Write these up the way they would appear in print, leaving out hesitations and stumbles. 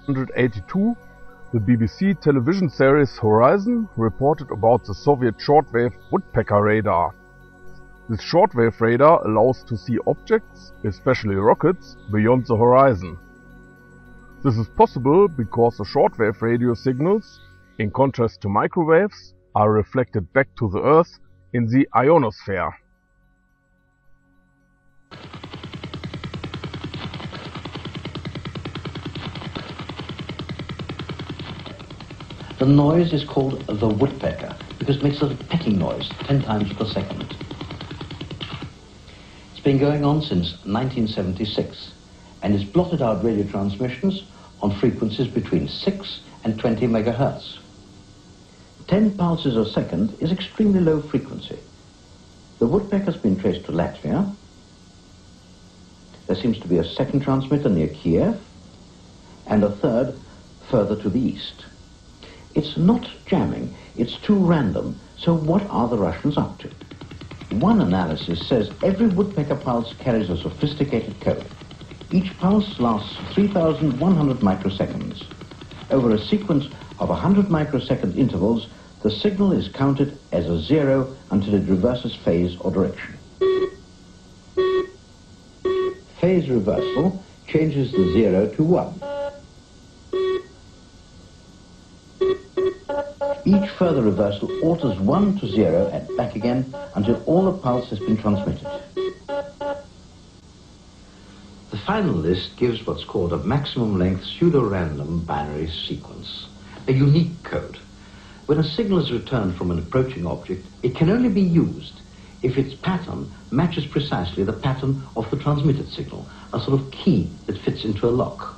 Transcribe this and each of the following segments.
1982, the BBC television series Horizon reported about the Soviet shortwave woodpecker radar. This shortwave radar allows to see objects, especially rockets, beyond the horizon. This is possible because the shortwave radio signals, in contrast to microwaves, are reflected back to the Earth in the ionosphere. The noise is called the woodpecker because it makes a pecking noise 10 times per second. It's been going on since 1976 and it's blotted out radio transmissions on frequencies between 6 and 20 megahertz. 10 pulses a second is extremely low frequency. The woodpecker's been traced to Latvia. There seems to be a second transmitter near Kiev and a third further to the east. It's not jamming, it's too random, so what are the Russians up to? One analysis says every woodpecker pulse carries a sophisticated code. Each pulse lasts 3,100 microseconds. Over a sequence of 100 microsecond intervals, the signal is counted as a zero until it reverses phase or direction. Phase reversal changes the 0 to 1. Each further reversal alters 1 to 0 and back again until all the pulse has been transmitted. The final list gives what's called a maximum length pseudo-random binary sequence, a unique code. When a signal is returned from an approaching object, it can only be used if its pattern matches precisely the pattern of the transmitted signal, a sort of key that fits into a lock.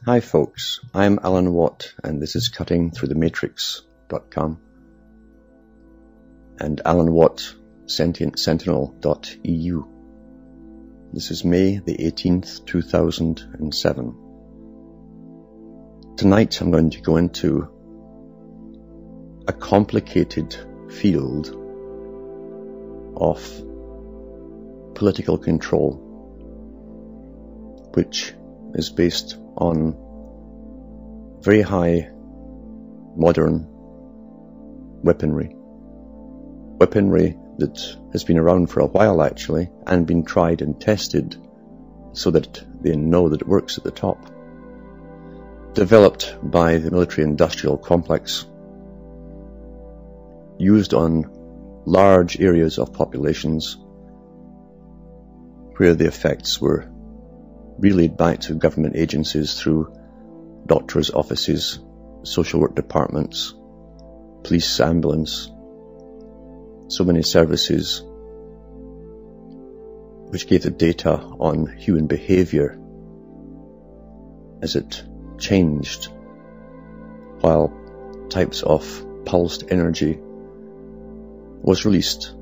Hi folks, I'm Alan Watt and this is cuttingthroughthematrix.com and Alan Watt sentientsentinel.eu. This is May the 18th, 2007. Tonight I'm going to go into a complicated field of political control, which is based on very high modern weaponry that has been around for a while actually and been tried and tested so that they know that it works at the top. Developed by the military-industrial complex, used on large areas of populations where the effects were relayed back to government agencies through doctors' offices, social work departments, police, ambulance, so many services which gave the data on human behaviour as it changed, while types of pulsed energy was released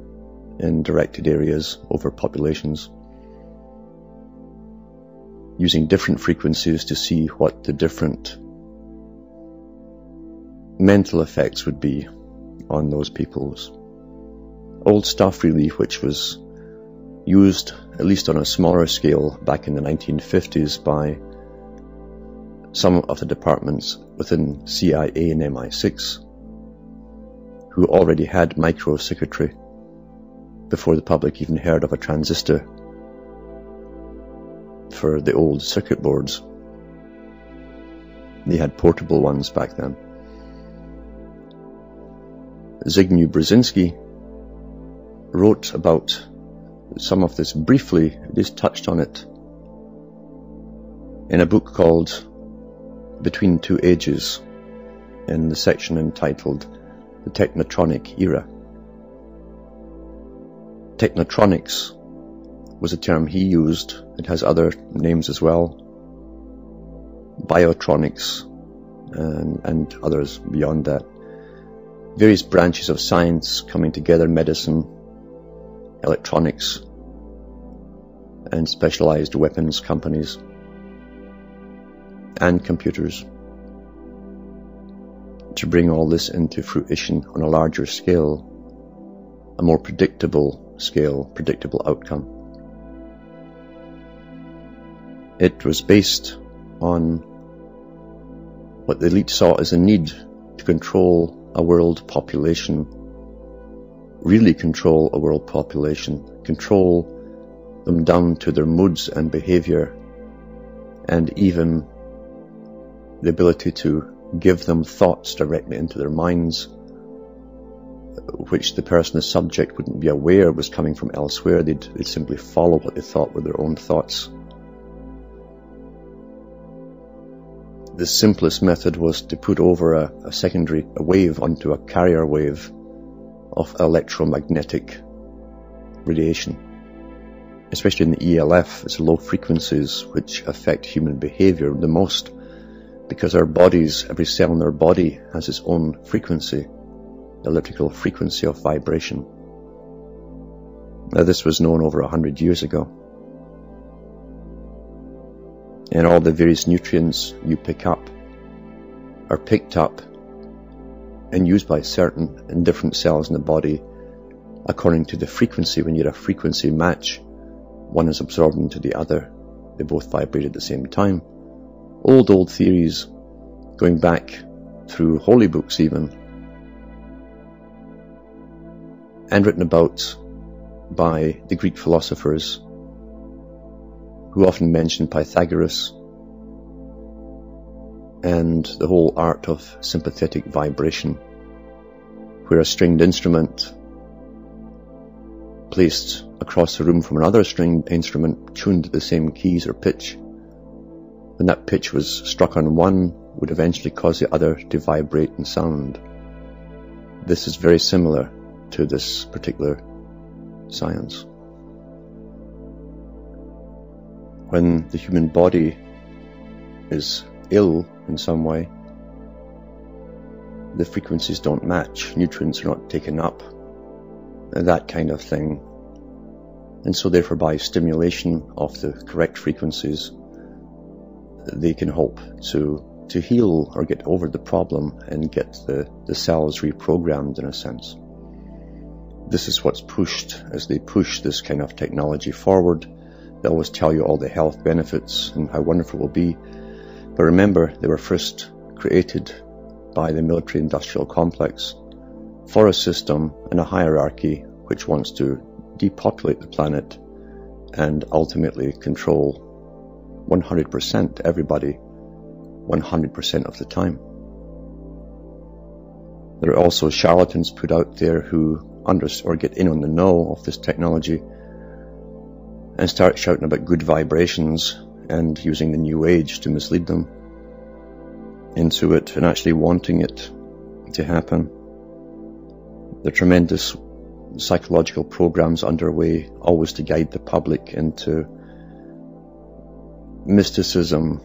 in directed areas over populations, using different frequencies to see what the different mental effects would be on those peoples. Old stuff really, which was used at least on a smaller scale back in the 1950s by some of the departments within CIA and MI6 who already had microcircuitry before the public even heard of a transistor for the old circuit boards. They had portable ones back then. Zbigniew Brzezinski wrote about some of this briefly, just touched on it, in a book called Between Two Ages, in the section entitled The Technotronic Era. Technotronics was a term he used. It has other names as well. Biotronics and others beyond that. Various branches of science coming together, medicine, electronics, and specialized weapons companies, and computers, to bring all this into fruition on a larger scale, a more predictable scale, predictable outcome. It was based on what the elite saw as a need to control a world population, really control a world population, control them down to their moods and behavior, and even the ability to give them thoughts directly into their minds, which the person, the subject, wouldn't be aware was coming from elsewhere. They'd simply follow what they thought were their own thoughts. The simplest method was to put over a wave onto a carrier wave of electromagnetic radiation, especially in the ELF. It's low frequencies which affect human behavior the most, because our bodies, every cell in our body has its own frequency, the electrical frequency of vibration. Now, this was known over 100 years ago. And all the various nutrients you pick up are picked up and used by certain and different cells in the body according to the frequency. When you get a frequency match, one is absorbed into the other. They both vibrate at the same time. Old theories, going back through holy books even, and written about by the Greek philosophers, who often mention Pythagoras and the whole art of sympathetic vibration, where a stringed instrument placed across the room from another stringed instrument tuned to the same keys or pitch, when that pitch was struck on one, would eventually cause the other to vibrate in sound. This is very similar to this particular science. When the human body is ill in some way, the frequencies don't match, nutrients are not taken up, and that kind of thing. And so therefore, by stimulation of the correct frequencies, they can hope to heal or get over the problem and get the cells reprogrammed in a sense. This is what's pushed as they push this kind of technology forward. They always tell you all the health benefits and how wonderful it will be. But remember, they were first created by the military-industrial complex for a system and a hierarchy which wants to depopulate the planet and ultimately control 100% everybody 100% of the time. There are also charlatans put out there who or get in on the know of this technology and start shouting about good vibrations and using the new age to mislead them into it and actually wanting it to happen. There are tremendous psychological programs underway, always to guide the public into mysticism,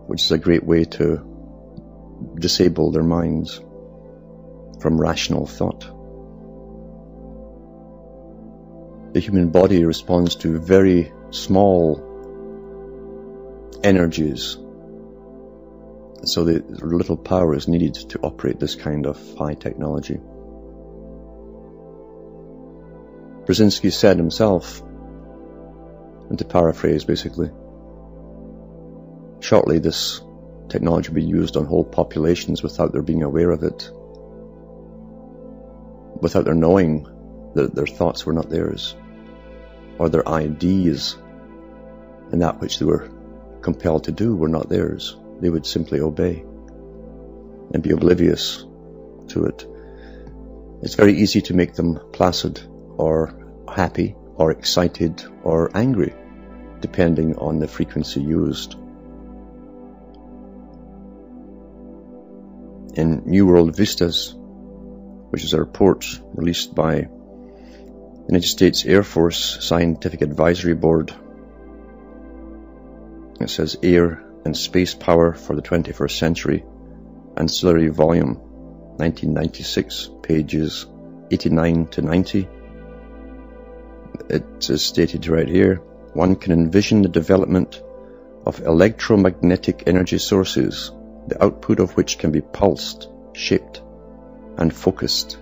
which is a great way to disable their minds from rational thought. The human body responds to very small energies, so the little power is needed to operate this kind of high technology. Brzezinski said himself, and to paraphrase basically, shortly this technology will be used on whole populations without their being aware of it, without their knowing that their thoughts were not theirs, or their ideas and that which they were compelled to do were not theirs. They would simply obey and be oblivious to it. It's very easy to make them placid or happy or excited or angry, depending on the frequency used. In New World Vistas, which is a report released by the United States Air Force Scientific Advisory Board, it says Air and Space Power for the 21st Century, Ancillary Volume, 1996, pages 89 to 90. It is stated right here, one can envision the development of electromagnetic energy sources, the output of which can be pulsed, shaped, and focused,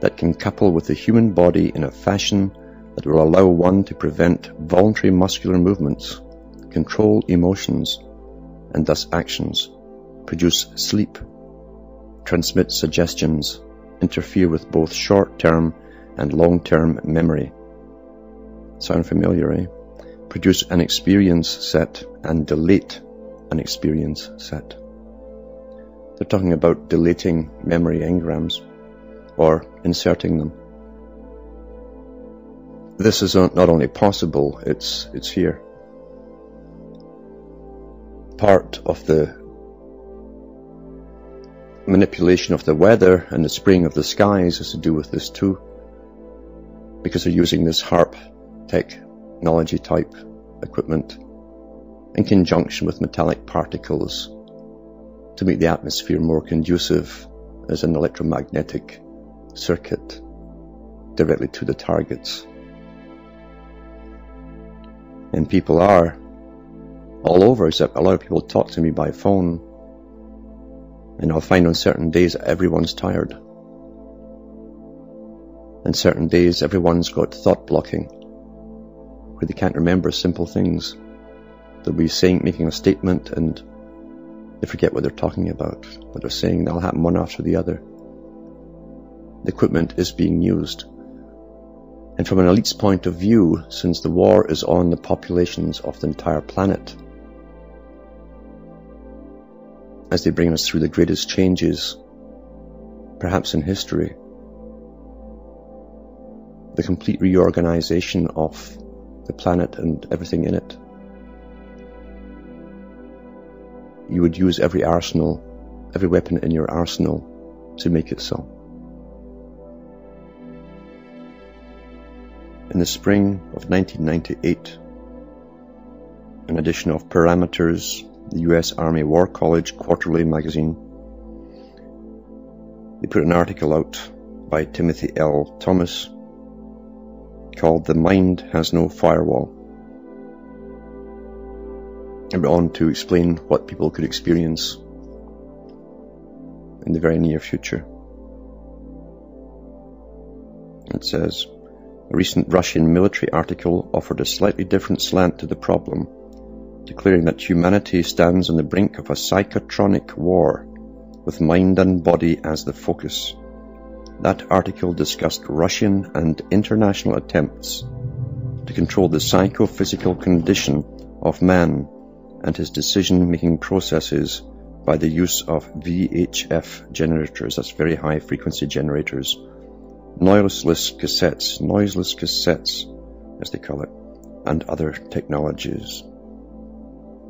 that can couple with the human body in a fashion that will allow one to prevent voluntary muscular movements, control emotions, and thus actions, produce sleep, transmit suggestions, interfere with both short-term and long-term memory. Sound familiar, eh? Produce an experience set and delete an experience set. They're talking about deleting memory engrams or inserting them. This is not only possible, it's here. Part of the manipulation of the weather and the spraying of the skies has to do with this too, because they're using this HAARP technology type equipment in conjunction with metallic particles to make the atmosphere more conducive as an electromagnetic circuit directly to the targets. And people are all over, except a lot of people talk to me by phone, and I'll find on certain days that everyone's tired. And certain days everyone's got thought blocking, where they can't remember simple things. They'll be making a statement and they forget what they're talking about, what they're saying. That'll happen one after the other. The equipment is being used. And from an elite's point of view, since the war is on the populations of the entire planet, as they bring us through the greatest changes, perhaps in history, the complete reorganization of the planet and everything in it, you would use every arsenal, every weapon in your arsenal to make it so. In the spring of 1998, an edition of Parameters, the US Army War College quarterly magazine, they put an article out by Timothy L. Thomas called "The Mind Has No Firewall." And went on to explain what people could experience in the very near future. It says, a recent Russian military article offered a slightly different slant to the problem, declaring that humanity stands on the brink of a psychotronic war, with mind and body as the focus. That article discussed Russian and international attempts to control the psychophysical condition of man and his decision-making processes by the use of VHF generators, that's very high frequency generators, noiseless cassettes as they call it, and other technologies.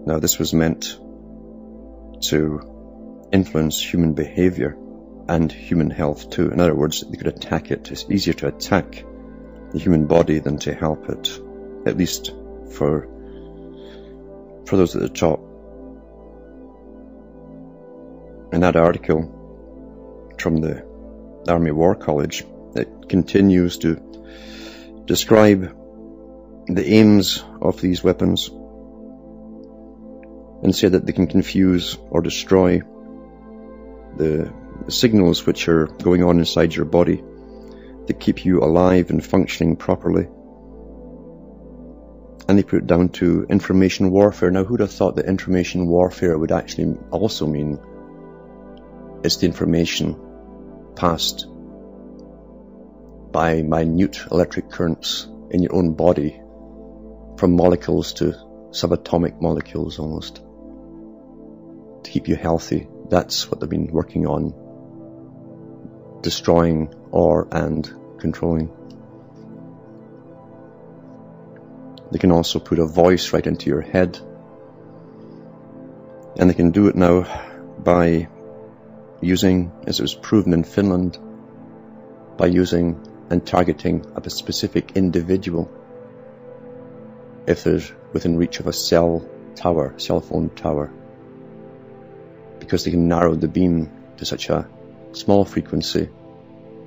Now this was meant to influence human behavior and human health too. In other words, they could attack it. It's easier to attack the human body than to help it, at least for those at the top. In that article from the Army War College, it continues to describe the aims of these weapons and say that they can confuse or destroy the signals which are going on inside your body that keep you alive and functioning properly. And they put it down to information warfare. Now, who'd have thought that information warfare would actually also mean it's the information passed by minute electric currents in your own body, from molecules to subatomic molecules almost, to keep you healthy. That's what they've been working on, destroying and controlling. They can also put a voice right into your head, and they can do it now by using, as it was proven in Finland, by using and targeting a specific individual if they're within reach of a cell phone tower, because they can narrow the beam to such a small frequency,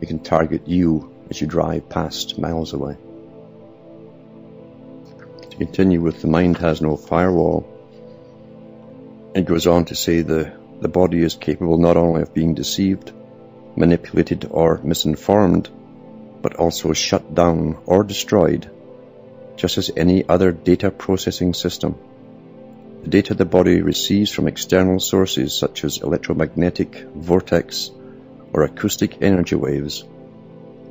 they can target you as you drive past miles away. To continue with the mind has no firewall, it goes on to say the body is capable not only of being deceived, manipulated or misinformed, but also shut down or destroyed, just as any other data processing system. The data the body receives from external sources such as electromagnetic, vortex, or acoustic energy waves,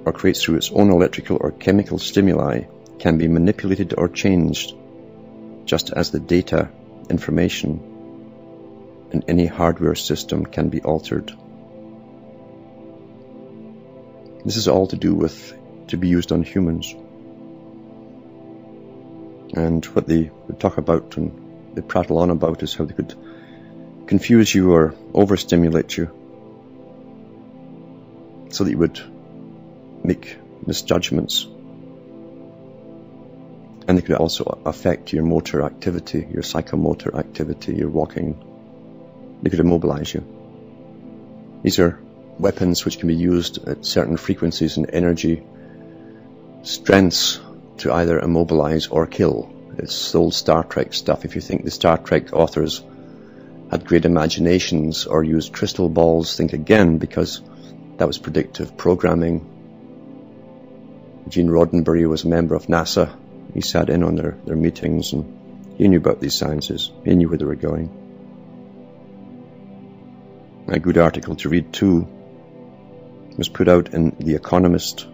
or creates through its own electrical or chemical stimuli, can be manipulated or changed, just as the data, information, in any hardware system can be altered. This is all to do with to be used on humans. And what they would talk about and they prattle on about is how they could confuse you or overstimulate you so that you would make misjudgments. And they could also affect your motor activity, your psychomotor activity, your walking. They could immobilize you. These are weapons which can be used at certain frequencies and energy strengths to either immobilize or kill. It's old Star Trek stuff. If you think the Star Trek authors had great imaginations or used crystal balls, think again, because that was predictive programming. Gene Roddenberry was a member of NASA. He sat in on their meetings and he knew about these sciences. He knew where they were going. A good article to read too was put out in The Economist.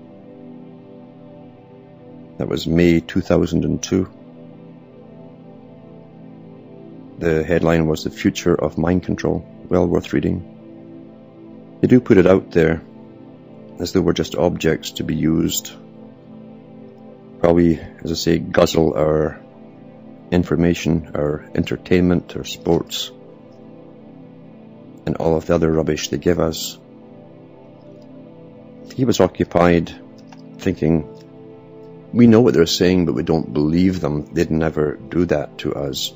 That was May 2002. The headline was "The Future of Mind Control." Well worth reading. They do put it out there as though we're just objects to be used. Probably, as I say, guzzle our information, our entertainment, our sports, and all of the other rubbish they give us. He was occupied thinking, we know what they're saying, but we don't believe them. They'd never do that to us.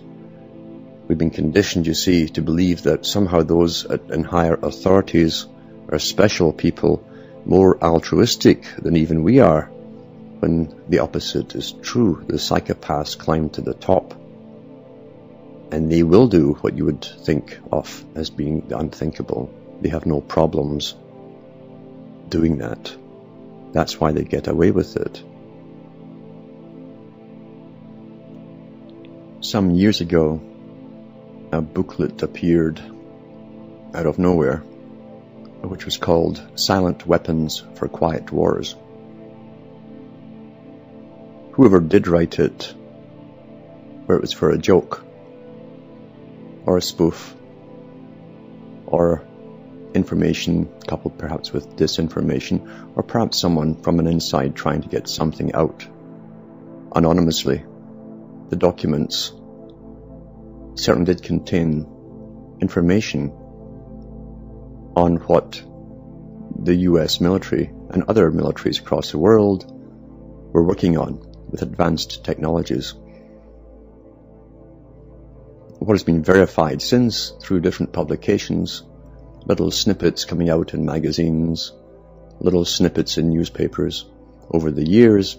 We've been conditioned, you see, to believe that somehow those in higher authorities are special people, more altruistic than even we are, when the opposite is true. The psychopaths climb to the top, and they will do what you would think of as being the unthinkable. They have no problems doing that. That's why they get away with it. Some years ago, a booklet appeared out of nowhere, which was called Silent Weapons for Quiet Wars. Whoever did write it, whether it was for a joke, or a spoof, or information coupled perhaps with disinformation, or perhaps someone from an inside trying to get something out anonymously, the documents certainly did contain information on what the US military and other militaries across the world were working on with advanced technologies. What has been verified since through different publications, little snippets coming out in magazines, little snippets in newspapers over the years,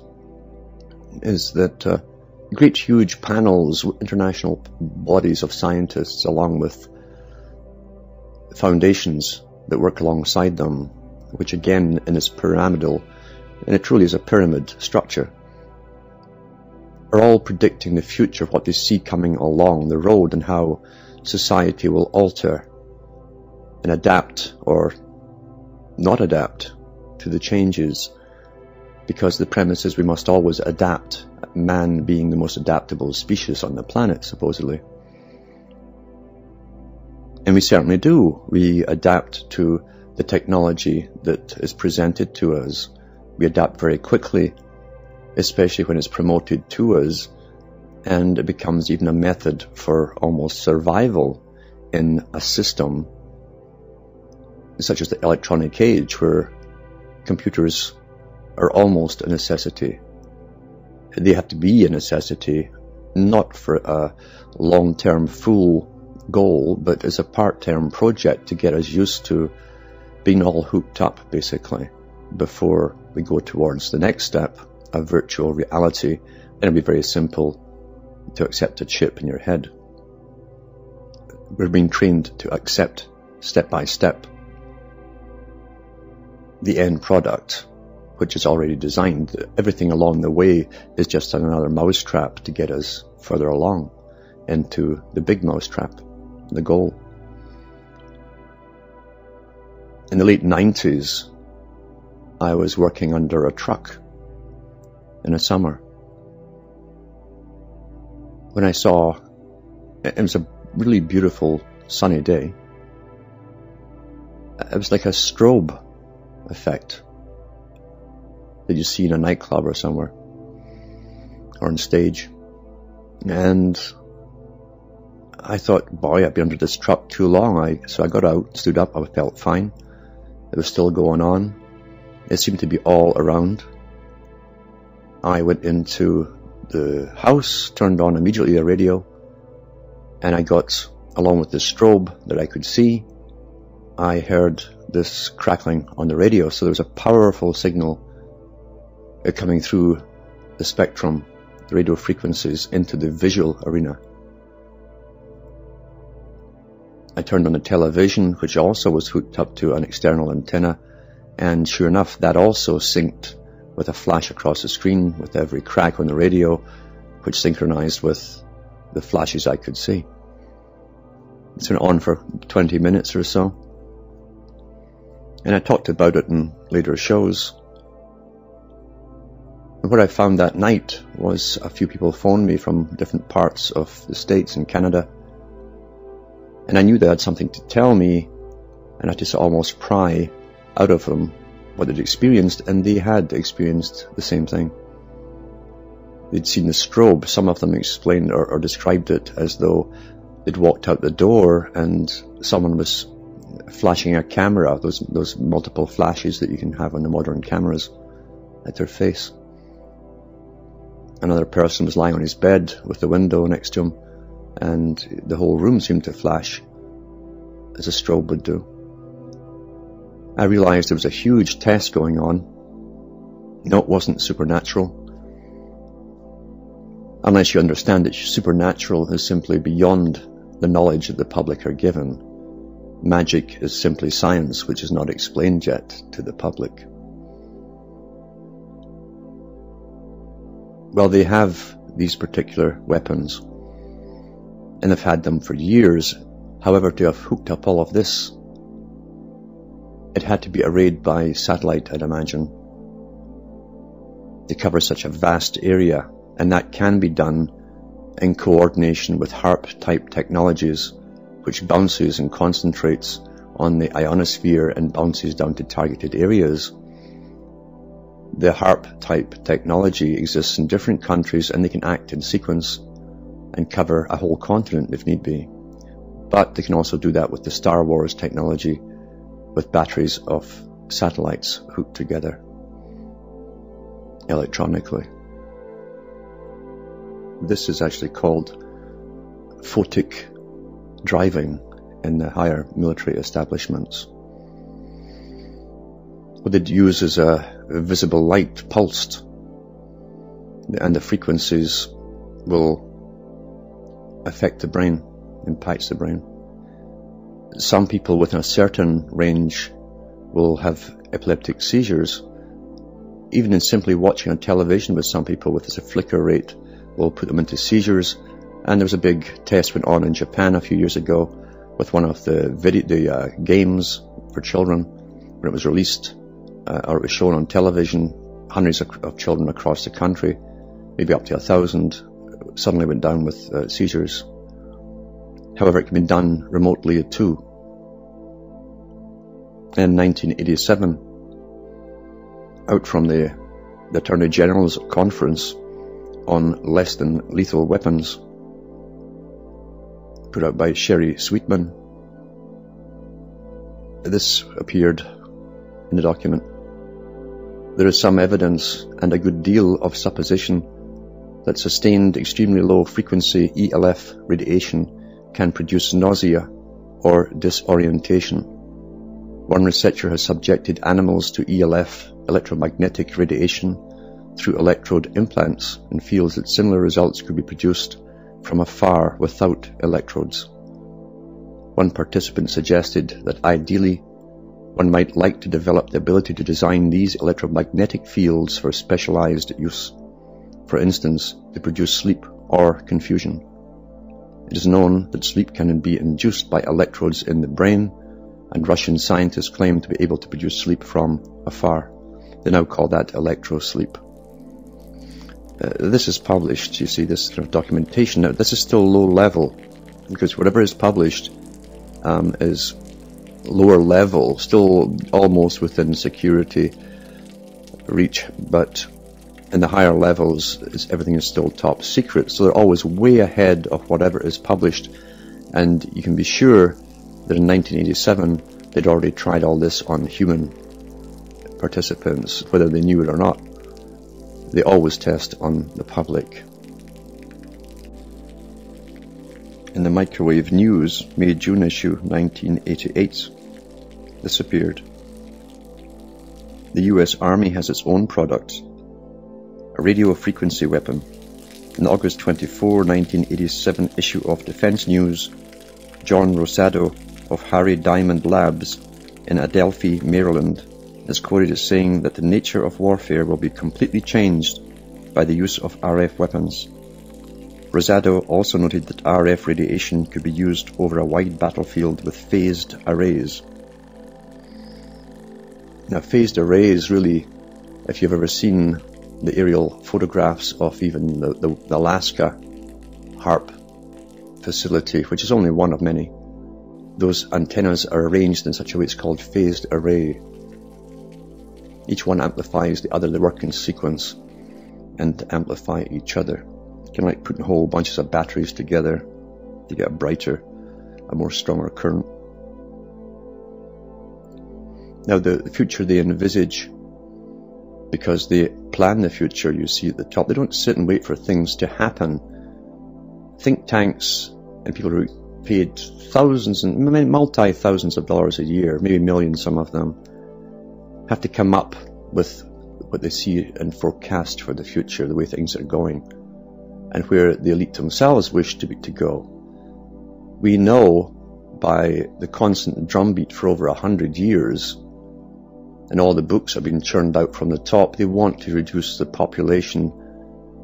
is that great huge panels, international bodies of scientists, along with foundations that work alongside them, which again in its pyramidal, and it truly is a pyramid structure, are all predicting the future, what they see coming along the road, and how society will alter and adapt or not adapt to the changes, because the premise is we must always adapt, man being the most adaptable species on the planet, supposedly. And we certainly do. We adapt to the technology that is presented to us. We adapt very quickly, especially when it's promoted to us, and it becomes even a method for almost survival in a system such as the electronic age, where computers are almost a necessity. They have to be a necessity, not for a long-term full goal, but as a part-term project to get us used to being all hooked up, basically, before we go towards the next step of virtual reality. And it'll be very simple to accept a chip in your head. We're being trained to accept step by step the end product, which is already designed. Everything along the way is just another mousetrap to get us further along. into the big mousetrap, the goal. In the late 90s, I was working under a truck in a summer when I saw, it was a really beautiful sunny day. It was like a strobe effect that you see in a nightclub or somewhere, or on stage. And I thought, boy, I'd be under this truck too long. So I got out, stood up, I felt fine. It was still going on. It seemed to be all around. I went into the house, turned on immediately the radio, and I got, along with the strobe that I could see, I heard this crackling on the radio. So there was a powerful signal coming through the spectrum, the radio frequencies, into the visual arena. I turned on the television, which also was hooked up to an external antenna, and sure enough, that also synced with a flash across the screen with every crack on the radio, which synchronized with the flashes I could see. It's been on for 20 minutes or so. And I talked about it in later shows. And what I found that night was a few people phoned me from different parts of the States and Canada. And I knew they had something to tell me, and I just almost pry out of them what they'd experienced, and they had experienced the same thing. They'd seen the strobe. Some of them explained or described it as though they'd walked out the door and someone was flashing a camera, those multiple flashes that you can have on the modern cameras, at their face. Another person was lying on his bed with the window next to him, and the whole room seemed to flash as a strobe would do. I realized there was a huge test going on. No, it wasn't supernatural. Unless you understand that supernatural is simply beyond the knowledge that the public are given. Magic is simply science, which is not explained yet to the public. Well, they have these particular weapons, and they've had them for years. However, to have hooked up all of this, it had to be arrayed by satellite, I'd imagine. They cover such a vast area, and that can be done in coordination with HARP-type technologies, which bounces and concentrates on the ionosphere and bounces down to targeted areas. The HARP-type technology exists in different countries, and they can act in sequence and cover a whole continent if need be. But they can also do that with the Star Wars technology, with batteries of satellites hooked together electronically. This is actually called photic driving in the higher military establishments. What they'd use is a visible light pulsed, and the frequencies will affect the brain, impacts the brain. Some people within a certain range will have epileptic seizures. Even in simply watching on television with some people with a flicker rate will put them into seizures. And there was a big test went on in Japan a few years ago with one of the games for children. When it was released, or it was shown on television, hundreds of children across the country, maybe up to 1,000, suddenly went down with seizures. However, it can be done remotely too. In 1987, out from the Attorney General's Conference on Less Than Lethal Weapons, put out by Sherry Sweetman, this appeared in the document. There is some evidence and a good deal of supposition that sustained extremely low frequency ELF radiation can produce nausea or disorientation. One researcher has subjected animals to ELF, electromagnetic radiation, through electrode implants and feels that similar results could be produced from afar without electrodes. One participant suggested that ideally one might like to develop the ability to design these electromagnetic fields for specialized use, for instance, to produce sleep or confusion. It is known that sleep can be induced by electrodes in the brain, and Russian scientists claim to be able to produce sleep from afar. They now call that electrosleep. This is published, you see, this sort of documentation. Now, this is still low level, because whatever is published is lower level, still almost within security reach, but in the higher levels, everything is still top secret, so they're always way ahead of whatever is published. And you can be sure that in 1987, they'd already tried all this on human participants, whether they knew it or not. They always test on the public. In the Microwave News, May-June issue 1988, this appeared. The US Army has its own product, a radio frequency weapon. In the August 24, 1987 issue of Defense News, John Rosado of Harry Diamond Labs in Adelphi, Maryland, is quoted as saying that the nature of warfare will be completely changed by the use of RF weapons. Rosado also noted that RF radiation could be used over a wide battlefield with phased arrays. Now, phased arrays really, if you've ever seen the aerial photographs of even the Alaska HARP facility, which is only one of many, those antennas are arranged in such a way it's called phased array. Each one amplifies the other, they work in sequence and amplify each other. Kind of like putting whole bunches of batteries together to get a brighter, a more stronger current. Now the future they envisage, because they plan the future, you see at the top, they don't sit and wait for things to happen. Think tanks and people who paid thousands and multi-thousands of dollars a year, maybe millions some of them, have to come up with what they see and forecast for the future, the way things are going, and where the elite themselves wish to go. We know by the constant drumbeat for over 100 years, and all the books have been churned out from the top, they want to reduce the population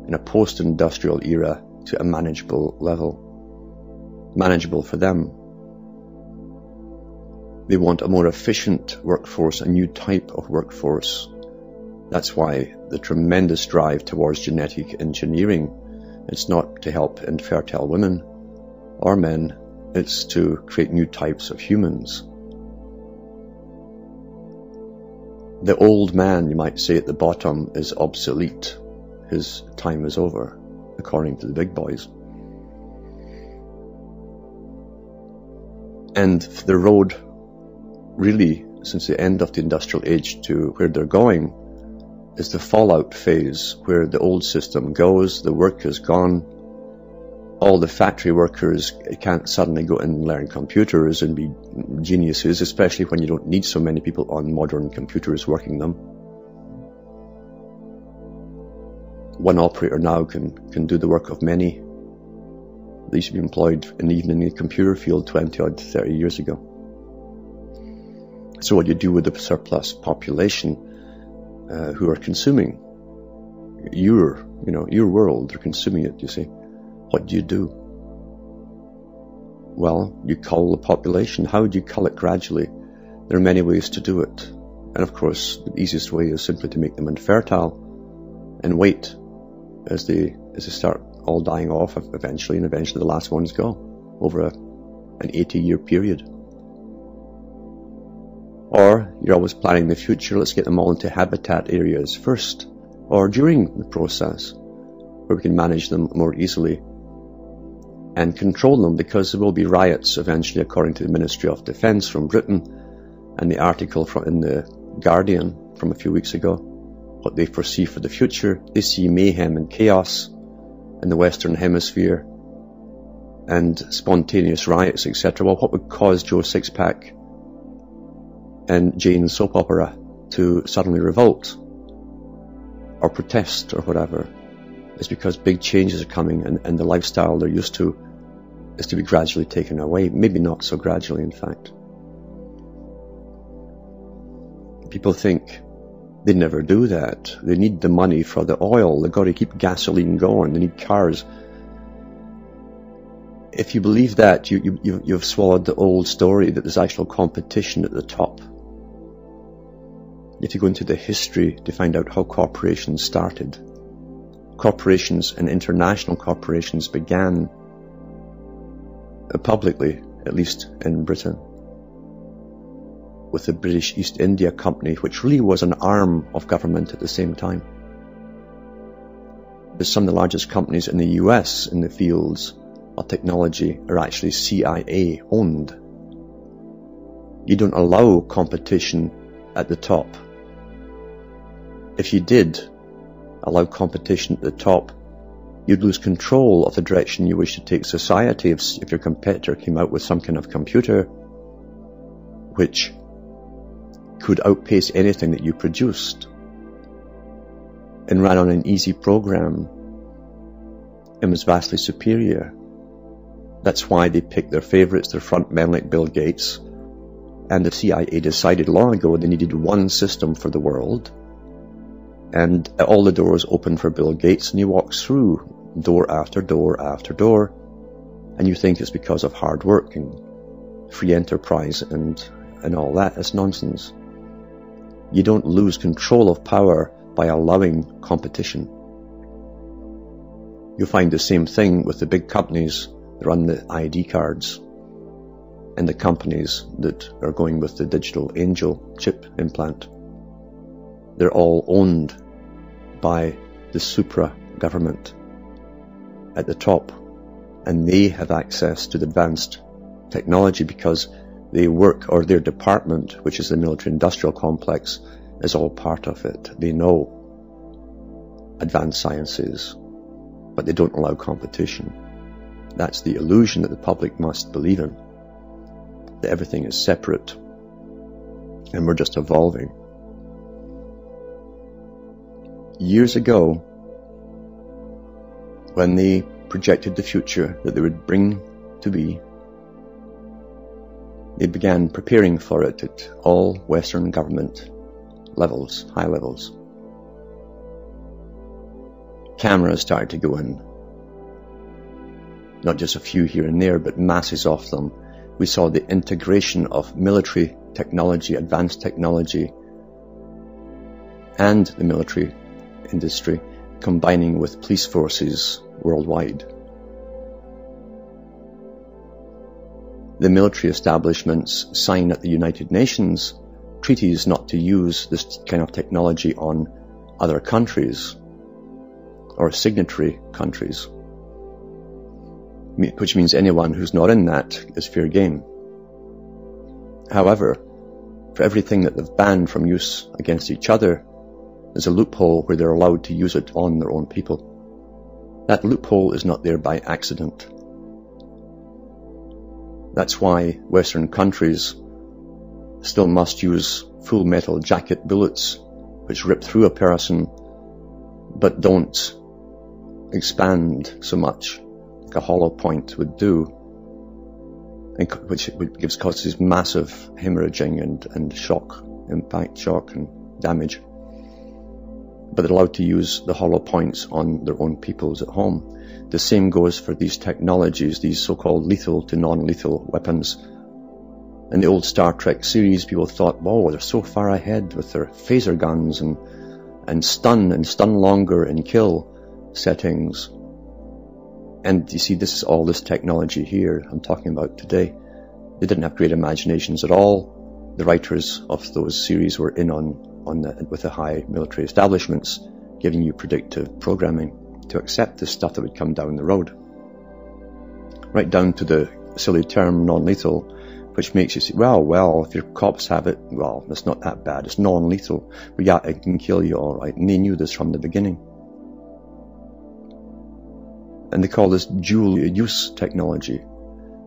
in a post-industrial era to a manageable level. Manageable for them. They want a more efficient workforce, a new type of workforce. That's why the tremendous drive towards genetic engineering. It's not to help infertile women or men, it's to create new types of humans. The old man, you might say, at the bottom is obsolete. His time is over, according to the big boys. And the road, really, since the end of the industrial age to where they're going, is the fallout phase, where the old system goes, the work is gone. All the factory workers can't suddenly go and learn computers and be geniuses, especially when you don't need so many people on modern computers working them. One operator now can do the work of many. They used to be employed even in the computer field 20 or 30 years ago. So what do you do with the surplus population who are consuming your world? They're consuming it, you see. What do you do? Well, you cull the population. How do you cull it gradually? There are many ways to do it. And of course, the easiest way is simply to make them infertile and wait as they start all dying off eventually, and eventually the last ones go over an 80-year period. Or you're always planning the future. Let's get them all into habitat areas first, or during the process, where we can manage them more easily and control them, because there will be riots eventually, according to the Ministry of Defence from Britain, and the article in the Guardian from a few weeks ago, what they foresee for the future. They see mayhem and chaos in the Western Hemisphere and spontaneous riots, etc. Well, what would cause Joe Sixpack and Jane Soap Opera to suddenly revolt or protest or whatever? It's because big changes are coming, and the lifestyle they're used to is to be gradually taken away. Maybe not so gradually, in fact. People think they never do that. They need the money for the oil. They've got to keep gasoline going. They need cars. if you believe that, you've swallowed the old story that there's actual competition at the top. You have to go into the history to find out how corporations started. Corporations and international corporations began publicly, at least in Britain, with the British East India Company, which really was an arm of government at the same time. But some of the largest companies in the US in the fields of technology are actually CIA owned. You don't allow competition at the top. If you did allow competition at the top, you'd lose control of the direction you wish to take society. If your competitor came out with some kind of computer which could outpace anything that you produced and ran on an easy program and was vastly superior. That's why they picked their favourites, their front men like Bill Gates. And the CIA decided long ago they needed one system for the world. And all the doors open for Bill Gates, and he walks through door after door after door. And you think it's because of hard work and free enterprise and all that. It's nonsense. You don't lose control of power by allowing competition. You'll find the same thing with the big companies that run the ID cards and the companies that are going with the digital angel chip implant. They're all owned by the supra government at the top, and they have access to the advanced technology because they work, or their department, which is the military industrial complex, is all part of it. They know advanced sciences, but they don't allow competition. That's the illusion that the public must believe in, that everything is separate and we're just evolving. Years ago, when they projected the future that they would bring to be, they began preparing for it at all Western government levels, high levels. Cameras started to go in. Not just a few here and there, but masses of them. We saw the integration of military technology, advanced technology, and the military industry combining with police forces worldwide. The military establishments sign at the United Nations treaties not to use this kind of technology on other countries or signatory countries, which means anyone who's not in that is fair game. However, for everything that they've banned from use against each other, there's a loophole where they're allowed to use it on their own people. That loophole is not there by accident. That's why Western countries still must use full metal jacket bullets which rip through a person but don't expand so much like a hollow point would do, and which causes massive hemorrhaging and shock, impact shock and damage. But they're allowed to use the hollow points on their own peoples at home. The same goes for these technologies, these so-called lethal to non-lethal weapons. In the old Star Trek series, people thought, whoa, they're so far ahead with their phaser guns and stun longer and kill settings. And you see, this is all this technology here I'm talking about today. They didn't have great imaginations at all. The writers of those series were in with the high military establishments, giving you predictive programming to accept the stuff that would come down the road. Right down to the silly term non-lethal, which makes you say, well, if your cops have it, well, it's not that bad, it's non-lethal. But yeah, it can kill you all right. And they knew this from the beginning. And they call this dual use technology.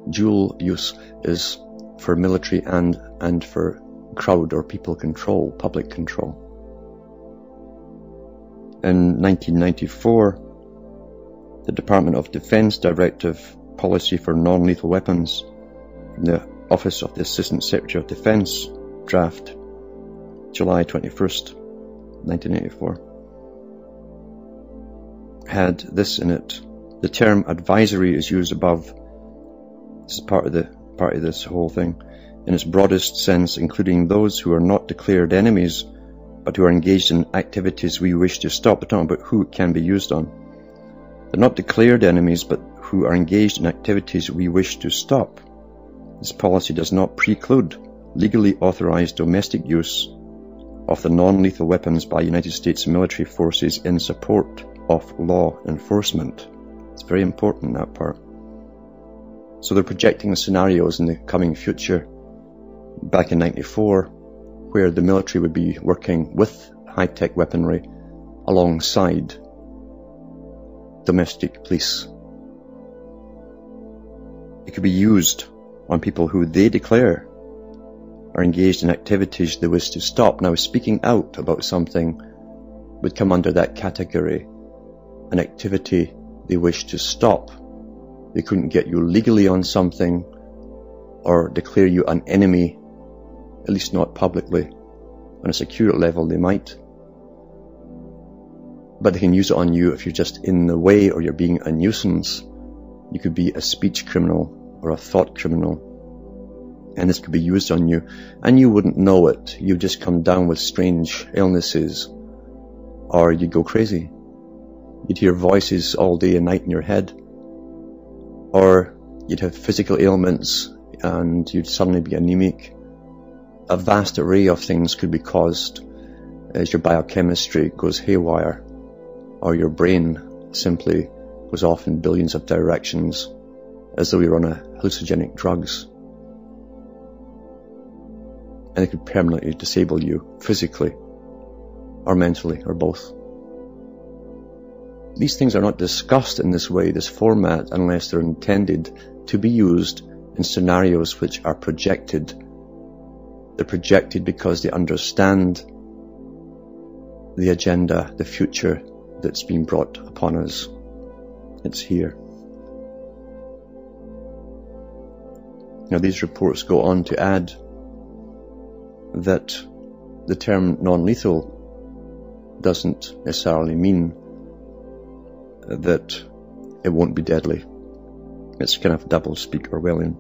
Dual use is for military and for crowd or people control, public control. In 1994, the Department of Defense Directive Policy for Non-Lethal Weapons, from the Office of the Assistant Secretary of Defense, draft, July 21st, 1984, had this in it. The term advisory is used above This is part of this whole thing. In its broadest sense, including those who are not declared enemies, but who are engaged in activities we wish to stop. We're talking about who it can be used on. They're not declared enemies, but who are engaged in activities we wish to stop. This policy does not preclude legally authorized domestic use of the non-lethal weapons by United States military forces in support of law enforcement. It's very important, that part. So they're projecting scenarios in the coming future, back in '94, where the military would be working with high-tech weaponry alongside domestic police. It could be used on people who they declare are engaged in activities they wish to stop. Now, speaking out about something would come under that category, an activity they wish to stop. They couldn't get you legally on something or declare you an enemy, at least not publicly. On a secure level they might. But they can use it on you if you're just in the way or you're being a nuisance. You could be a speech criminal or a thought criminal. And this could be used on you, and you wouldn't know it. You'd just come down with strange illnesses, or you'd go crazy. You'd hear voices all day and night in your head, or you'd have physical ailments and you'd suddenly be anemic. A vast array of things could be caused as your biochemistry goes haywire, or your brain simply goes off in billions of directions as though you're on a hallucinogenic drugs. And it could permanently disable you physically or mentally or both. These things are not discussed in this way, this format, unless they're intended to be used in scenarios which are projected. They're projected because they understand the agenda, the future that's been brought upon us. It's here. Now, these reports go on to add that the term non-lethal doesn't necessarily mean that it won't be deadly. It's kind of double-speak Orwellian.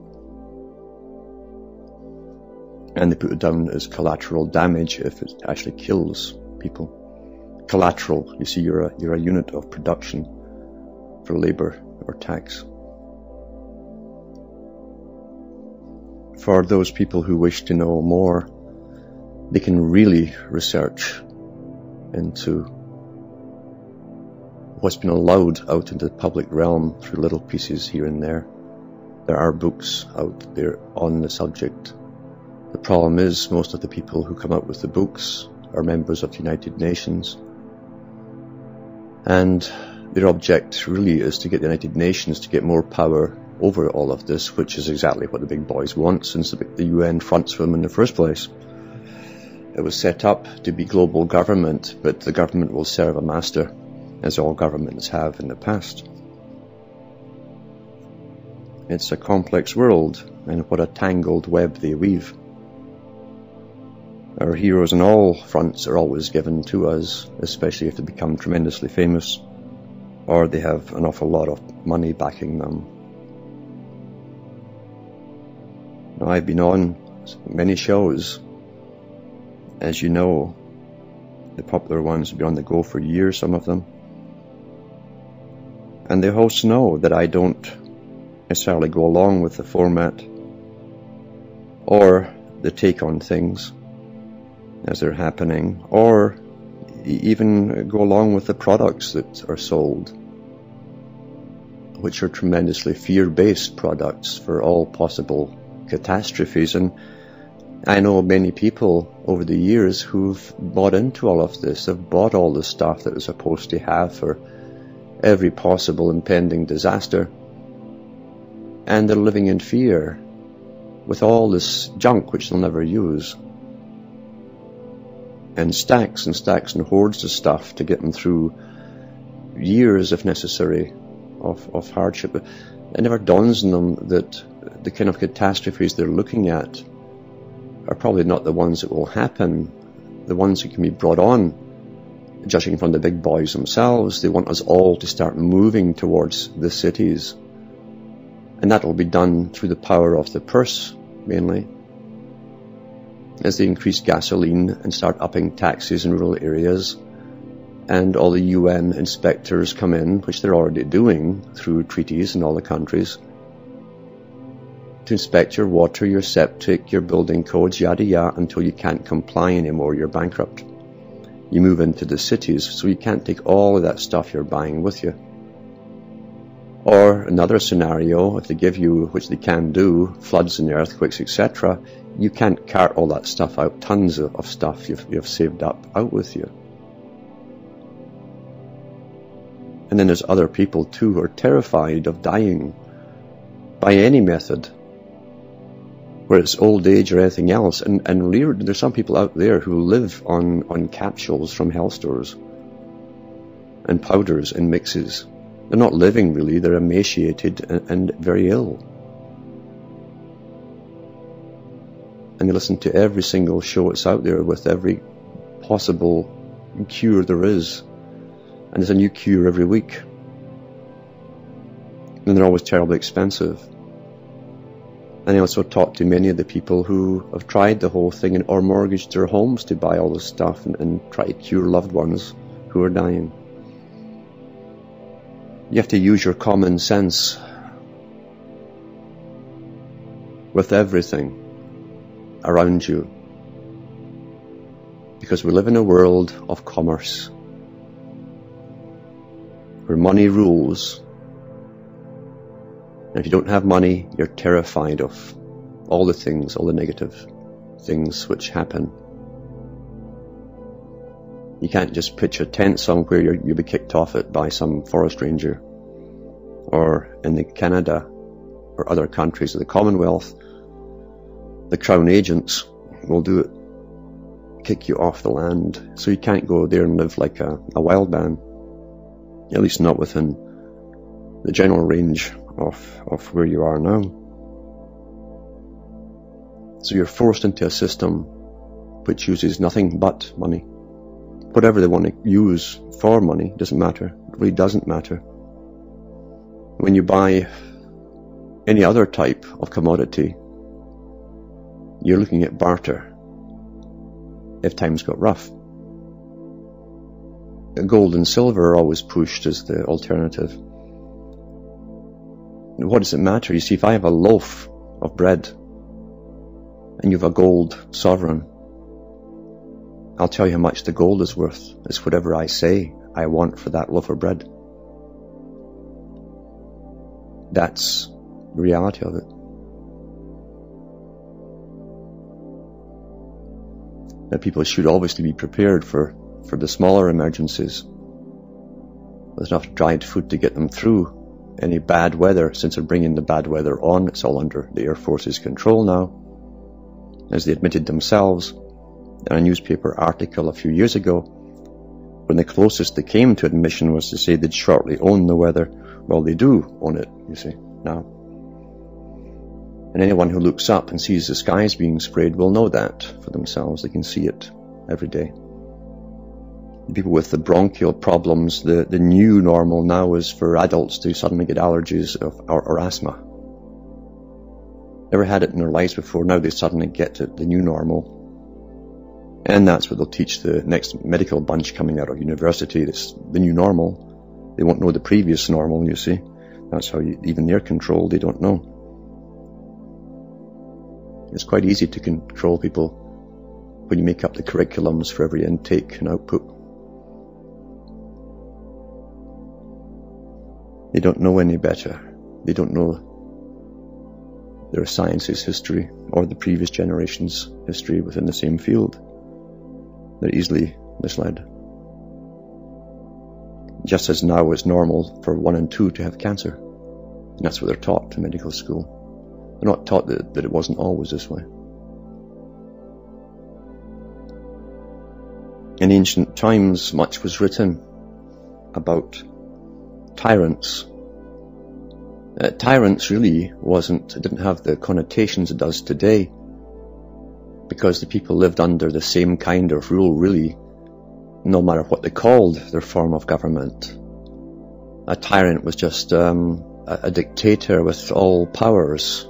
And they put it down as collateral damage if it actually kills people. Collateral, you see, you're a unit of production for labour or tax. For those people who wish to know more, they can really research into what's been allowed out into the public realm through little pieces here and there. There are books out there on the subject. The problem is most of the people who come out with the books are members of the United Nations, and their object really is to get the United Nations to get more power over all of this, which is exactly what the big boys want since the UN fronts for them in the first place. It was set up to be global government, but the government will serve a master, as all governments have in the past. It's a complex world, and what a tangled web they weave. Our heroes on all fronts are always given to us, especially if they become tremendously famous, or they have an awful lot of money backing them. Now, I've been on many shows. As you know, the popular ones have been on the go for years, some of them. And the hosts know that I don't necessarily go along with the format or the take on things as they're happening, or even go along with the products that are sold, which are tremendously fear-based products for all possible catastrophes. And I know many people over the years who've bought into all of this. They've bought all the stuff that they're supposed to have for every possible impending disaster, and they're living in fear with all this junk which they'll never use, and stacks and hoards of stuff to get them through years, if necessary, of hardship. It never dawns on them that the kind of catastrophes they're looking at are probably not the ones that will happen, the ones that can be brought on. Judging from the big boys themselves, they want us all to start moving towards the cities And that will be done through the power of the purse, mainly, as they increase gasoline and start upping taxes in rural areas, and all the UN inspectors come in, which they're already doing through treaties in all the countries, to inspect your water, your septic, your building codes, yada yada, until you can't comply anymore, you're bankrupt. You move into the cities, so you can't take all of that stuff you're buying with you. Or another scenario, if they give you, which they can do, floods and earthquakes, etc., you can't cart all that stuff out, tons of stuff you've saved up out with you. And then there's other people too who are terrified of dying by any method, whether it's old age or anything else. And really, there's some people out there who live on capsules from health stores and powders and mixes. They're not living really, they're emaciated and very ill. And they listen to every single show that's out there with every possible cure there is. And there's a new cure every week. And they're always terribly expensive. And I also talk to many of the people who have tried the whole thing or mortgaged their homes to buy all this stuff and try to cure loved ones who are dying. You have to use your common sense with everything around you, because we live in a world of commerce where money rules, and if you don't have money, you're terrified of all the things, all the negative things which happen. You can't just pitch a tent somewhere, you'll be kicked off it by some forest ranger. Or in Canada or other countries of the Commonwealth, the Crown agents will do it, kick you off the land. So you can't go there and live like a wild man, at least not within the general range of where you are now. So you're forced into a system which uses nothing but money. Whatever they want to use for money doesn't matter. It really doesn't matter. When you buy any other type of commodity, you're looking at barter if times got rough. Gold and silver are always pushed as the alternative. What does it matter? You see, if I have a loaf of bread and you have a gold sovereign, I'll tell you how much the gold is worth. It's whatever I say I want for that loaf of bread. That's the reality of it. Now, people should obviously be prepared for the smaller emergencies. There's enough dried food to get them through any bad weather. Since they're bringing the bad weather on, it's all under the Air Force's control now. As they admitted themselves in a newspaper article a few years ago, when the closest they came to admission was to say they'd shortly own the weather. Well, they do own it, you see, now. And anyone who looks up and sees the skies being sprayed will know that for themselves. They can see it every day. The people with the bronchial problems, the new normal now is for adults to suddenly get allergies or asthma. Never had it in their lives before, now they suddenly get it, the new normal. And that's what they'll teach the next medical bunch coming out of university. It's the new normal. They won't know the previous normal, you see. That's how even they're controlled, they don't know. It's quite easy to control people when you make up the curriculums for every intake and output. They don't know any better. They don't know their science's history or the previous generation's history within the same field. They're easily misled. Just as now it's normal for 1 and 2 to have cancer. And that's what they're taught in medical school. They're not taught that it wasn't always this way. In ancient times, much was written about tyrants. Tyrants really didn't have the connotations it does today, because the people lived under the same kind of rule, really, no matter what they called their form of government. A tyrant was just a dictator with all powers,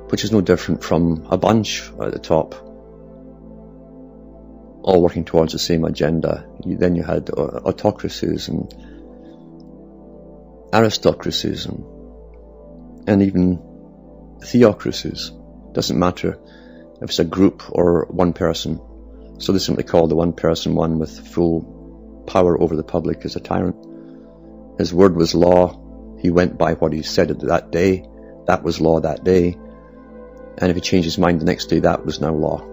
which is no different from a bunch at the top, all working towards the same agenda. Then you had autocracies and aristocracies and even theocracies. Doesn't matter if it's a group or one person. So they simply call the one person one with full power over the public as a tyrant. His word was law. He went by what he said that day. That was law that day. And if he changed his mind the next day, that was now law.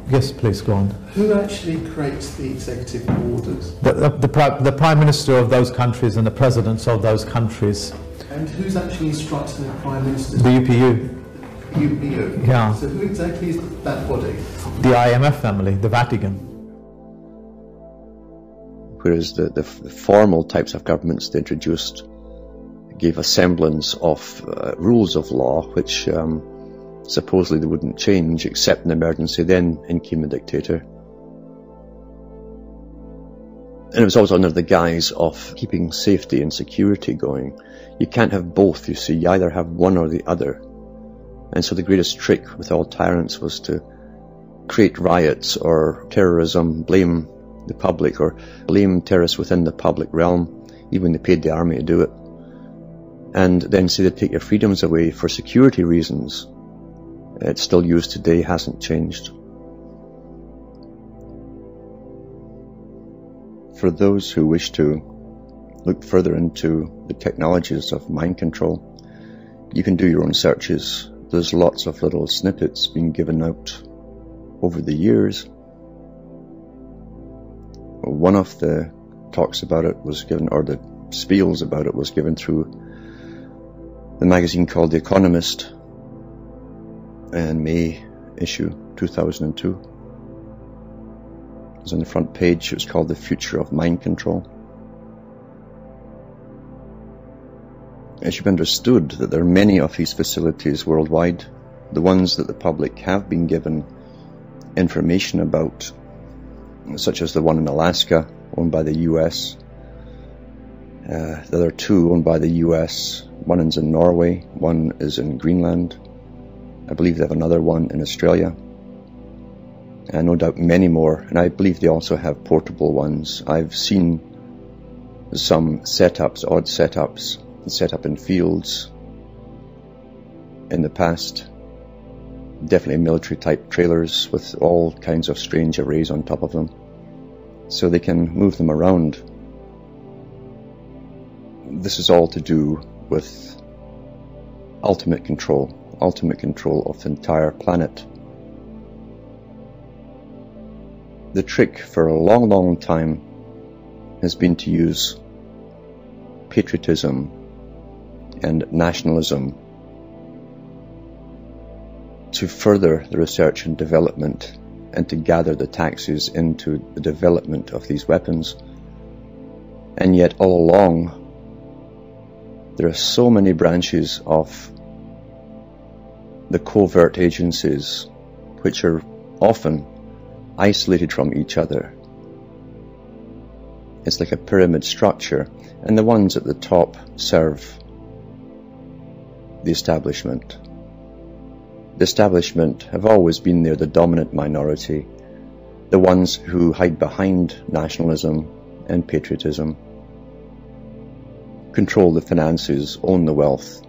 Yes, please go on. Who actually creates the executive orders? The Prime Minister of those countries and the Presidents of those countries. And who's actually instructing the Prime Minister? The UPU. UPU? Yeah. So who exactly is that body? The IMF family, the Vatican. Whereas the formal types of governments they introduced gave a semblance of rules of law, which supposedly they wouldn't change except in emergency. Then in came a dictator. And it was always under the guise of keeping safety and security going. You can't have both, you see. You either have one or the other. And so the greatest trick with all tyrants was to create riots or terrorism, blame the public or blame terrorists within the public realm, even when they paid the army to do it. And then say they take your freedoms away for security reasons. It's still used today, hasn't changed. For those who wish to look further into the technologies of mind control, you can do your own searches. There's lots of little snippets being given out over the years. One of the talks about it was given, or the spiels about it was given through the magazine called The Economist in May issue 2002. It was on the front page. It was called The Future of Mind Control. It should be understood that there are many of these facilities worldwide. The ones that the public have been given information about, such as the one in Alaska, owned by the US. The other two owned by the US. One is in Norway, one is in Greenland. I believe they have another one in Australia. And no doubt many more. And I believe they also have portable ones. I've seen some setups, odd setups, set up in fields in the past. Definitely military type trailers with all kinds of strange arrays on top of them. So they can move them around. This is all to do with ultimate control of the entire planet. The trick for a long, long time has been to use patriotism and nationalism to further the research and development and to gather the taxes into the development of these weapons. And yet all along there are so many branches of the covert agencies which are often isolated from each other. It's like a pyramid structure, and the ones at the top serve the establishment. The establishment have always been there, the dominant minority, the ones who hide behind nationalism and patriotism, control the finances, own the wealth.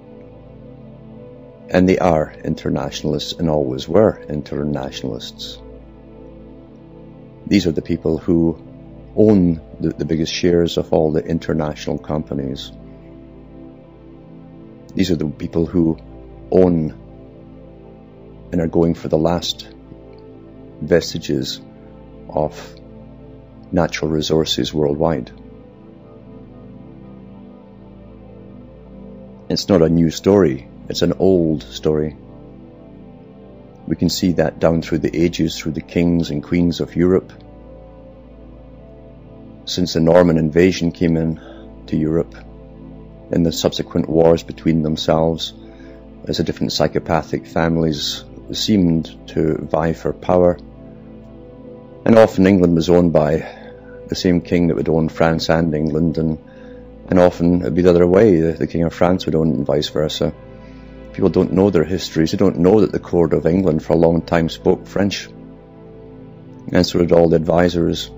And they are internationalists and always were internationalists. These are the people who own the biggest shares of all the international companies. These are the people who own and are going for the last vestiges of natural resources worldwide. It's not a new story. It's an old story. We can see that down through the ages, through the kings and queens of Europe. Since the Norman invasion came in to Europe, and the subsequent wars between themselves, as the different psychopathic families seemed to vie for power. And often England was owned by the same king that would own France and England, and often it would be the other way. The King of France would own and vice versa. People don't know their histories. They don't know that the court of England for a long time spoke French, and so did all the advisors.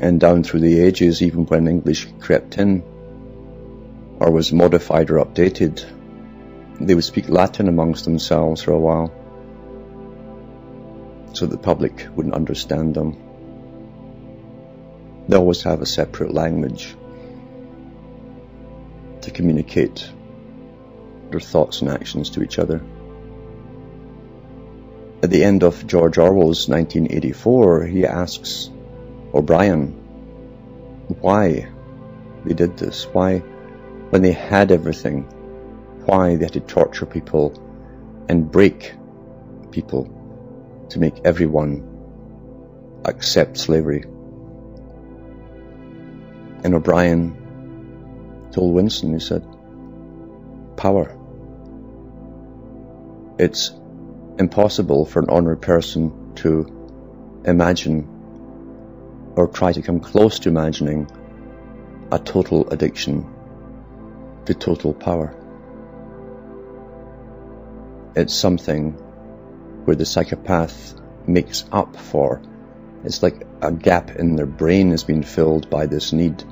And down through the ages, even when English crept in or was modified or updated, they would speak Latin amongst themselves for a while, so that the public wouldn't understand them. They always have a separate language to communicate their thoughts and actions to each other. At the end of George Orwell's 1984, he asks O'Brien why they did this, why, when they had everything, why they had to torture people and break people to make everyone accept slavery. And O'Brien told Winston, he said, power. It's impossible for an ordinary person to imagine or try to come close to imagining a total addiction to total power. It's something where the psychopath makes up for. It's like a gap in their brain has been filled by this need.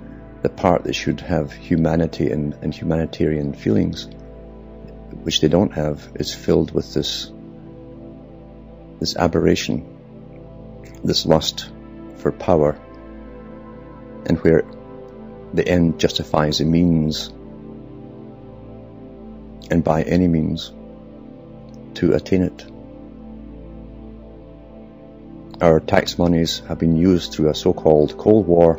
The part that should have humanity and humanitarian feelings, which they don't have, is filled with this aberration, this lust for power, and where the end justifies the means, and by any means to attain it. Our tax monies have been used through a so-called Cold War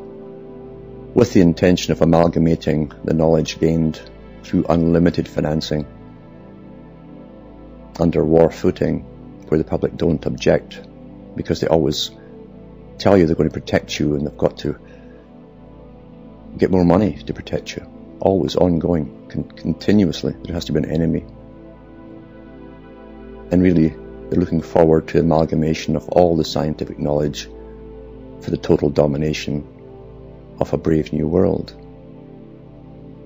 with the intention of amalgamating the knowledge gained through unlimited financing under war footing, where the public don't object because they always tell you they're going to protect you and they've got to get more money to protect you. Always ongoing, continuously. There has to be an enemy. And really, they're looking forward to the amalgamation of all the scientific knowledge for the total domination of a brave new world.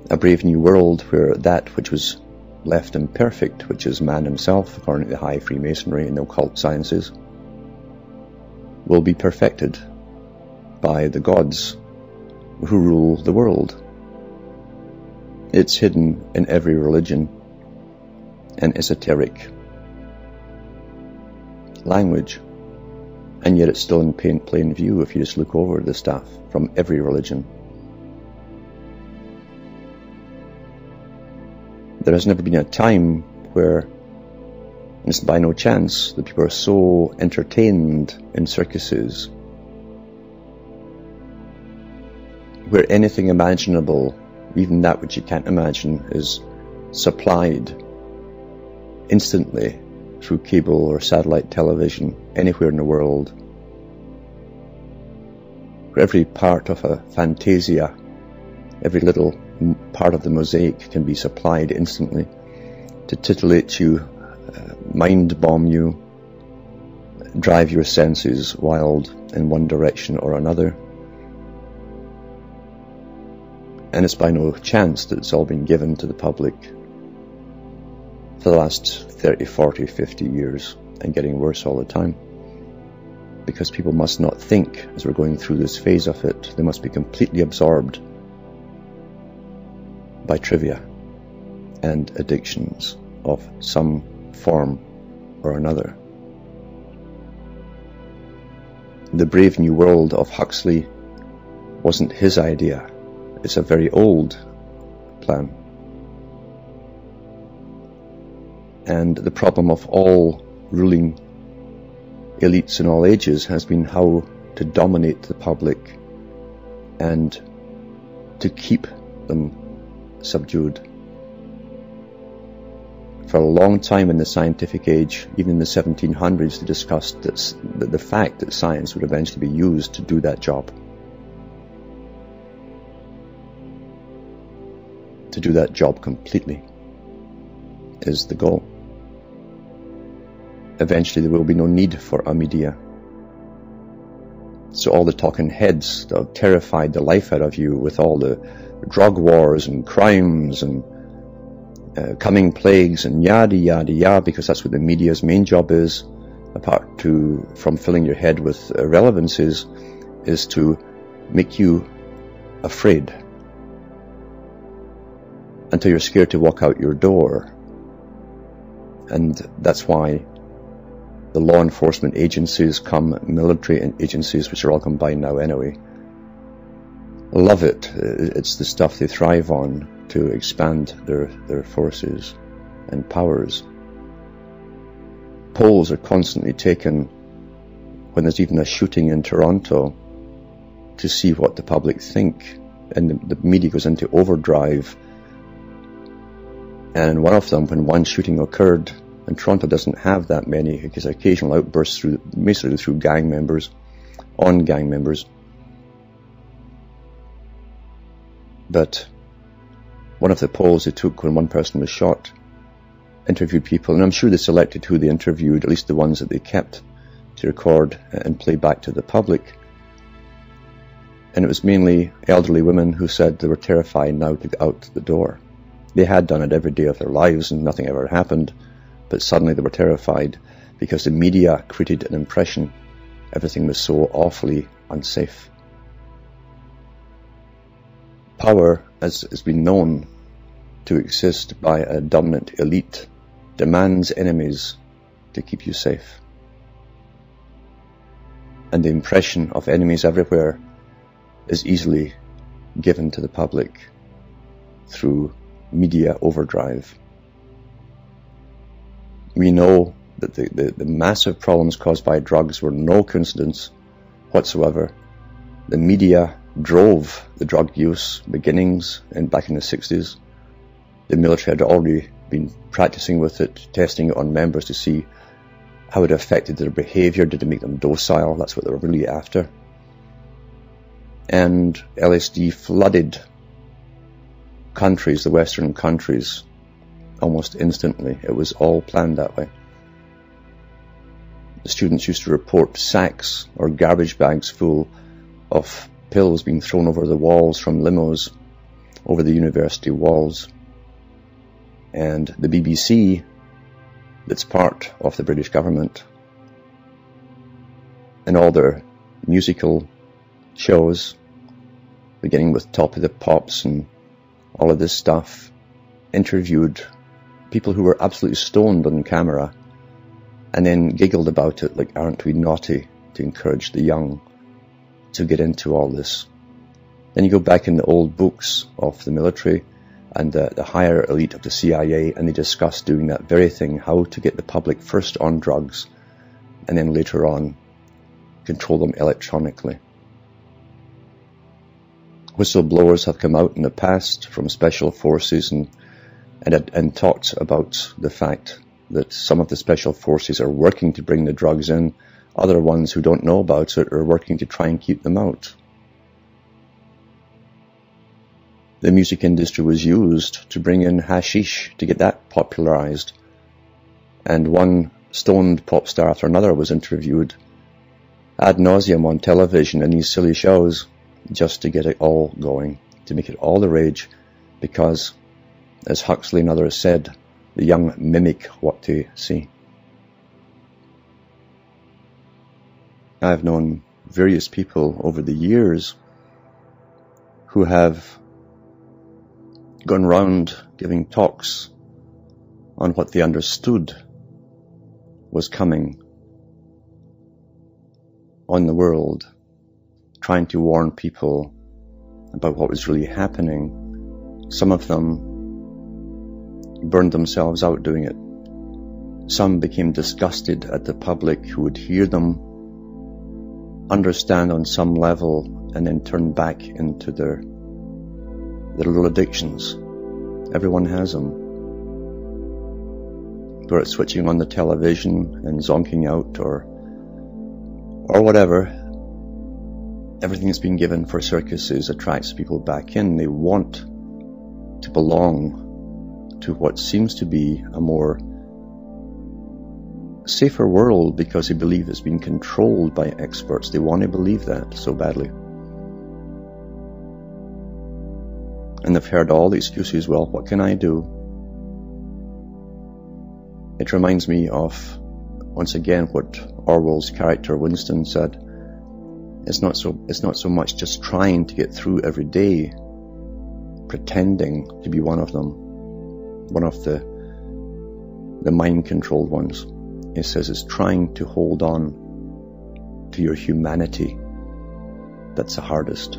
A brave new world where that which was left imperfect, which is man himself, according to the high Freemasonry and the occult sciences, will be perfected by the gods who rule the world. It's hidden in every religion and esoteric language, and yet it's still in plain view if you just look over the stuff from every religion. There has never been a time where, and it's by no chance, that people are so entertained in circuses where anything imaginable, even that which you can't imagine, is supplied instantly through cable or satellite television anywhere in the world. Where every part of a fantasia, every little part of the mosaic can be supplied instantly to titillate you, mind bomb you, drive your senses wild in one direction or another. And it's by no chance that it's all been given to the public for the last 30, 40, 50 years, and getting worse all the time. Because people must not think, as we're going through this phase of it, they must be completely absorbed by trivia and addictions of some form or another. The Brave New World of Huxley wasn't his idea. It's a very old plan. And the problem of all ruling elites in all ages has been how to dominate the public and to keep them subdued. For a long time in the scientific age, even in the 1700s, they discussed the fact that science would eventually be used to do that job. To do that job completely. is the goal. Eventually there will be no need for a media. So all the talking heads that have terrified the life out of you with all the drug wars and crimes and coming plagues and yada yada yada, because that's what the media's main job is, apart from filling your head with irrelevances, is to make you afraid until you're scared to walk out your door. And that's why the law enforcement agencies come military agencies, which are all combined now anyway. Love it. It's the stuff they thrive on to expand their forces and powers. Polls are constantly taken when there's even a shooting in Toronto to see what the public think, and the media goes into overdrive. And one of them, when one shooting occurred, and Toronto doesn't have that many, because occasional outbursts mostly through gang members, on gang members. But one of the polls they took when one person was shot, interviewed people, and I'm sure they selected who they interviewed, at least the ones that they kept to record and play back to the public. And it was mainly elderly women who said they were terrified now to get out the door. They had done it every day of their lives and nothing ever happened, but suddenly they were terrified because the media created an impression everything was so awfully unsafe. Power, as has been known to exist by a dominant elite, demands enemies to keep you safe. And the impression of enemies everywhere is easily given to the public through media overdrive. We know that the massive problems caused by drugs were no coincidence whatsoever. The media drove the drug use beginnings back in the 60s. The military had already been practicing with it, testing it on members to see how it affected their behavior. Did it make them docile? That's what they were really after. And LSD flooded countries, the Western countries, almost instantly. It was all planned that way. The students used to report sacks or garbage bags full of pills being thrown over the walls from limos, over the university walls. And the BBC, that's part of the British government, and all their musical shows, beginning with Top of the Pops and all of this stuff, interviewed people who were absolutely stoned on camera and then giggled about it like, aren't we naughty, to encourage the young to get into all this. Then you go back in the old books of the military and the higher elite of the CIA, and they discuss doing that very thing, how to get the public first on drugs and then later on control them electronically. Whistleblowers have come out in the past from special forces and talked about the fact that some of the special forces are working to bring the drugs in. Other ones who don't know about it are working to try and keep them out. The music industry was used to bring in hashish, to get that popularized. And one stoned pop star after another was interviewed ad nauseum on television in these silly shows, just to get it all going, to make it all the rage, because, as Huxley and others said, the young mimic what they see. I've known various people over the years who have gone round giving talks on what they understood was coming on the world, trying to warn people about what was really happening. Some of them burned themselves out doing it. Some became disgusted at the public who would hear them, understand on some level, and then turn back into their little addictions. Everyone has them. Whether it's switching on the television and zonking out or whatever, everything that's been given for circuses attracts people back in. They want to belong to what seems to be a more safer world because they believe it's been controlled by experts. They want to believe that so badly. And they've heard all the excuses, well, what can I do? It reminds me of, once again, what Orwell's character Winston said. It's not so much just trying to get through every day, pretending to be one of them, one of the mind-controlled ones. He says it's trying to hold on to your humanity that's the hardest.